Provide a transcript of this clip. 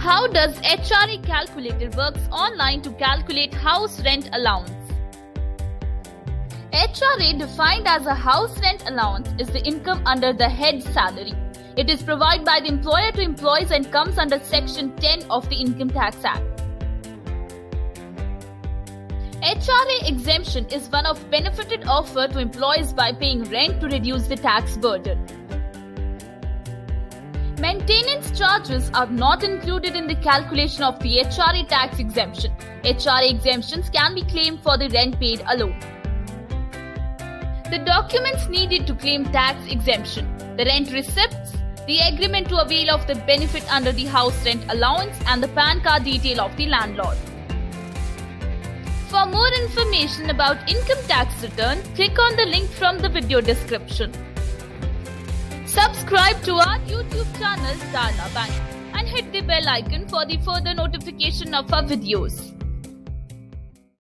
How does HRA Calculator works online to calculate house rent allowance? HRA, defined as a house rent allowance, is the income under the head salary. It is provided by the employer to employees and comes under Section 10 of the Income Tax Act. HRA exemption is one of benefited offer to employees by paying rent to reduce the tax burden. Maintenance charges are not included in the calculation of the HRA tax exemption. HRA exemptions can be claimed for the rent paid alone. The documents needed to claim tax exemption: the rent receipts, the agreement to avail of the benefit under the house rent allowance, and the PAN card detail of the landlord. For more information about income tax return, click on the link from the video description. Subscribe to our YouTube channel Darla Bank and hit the bell icon for the further notification of our videos.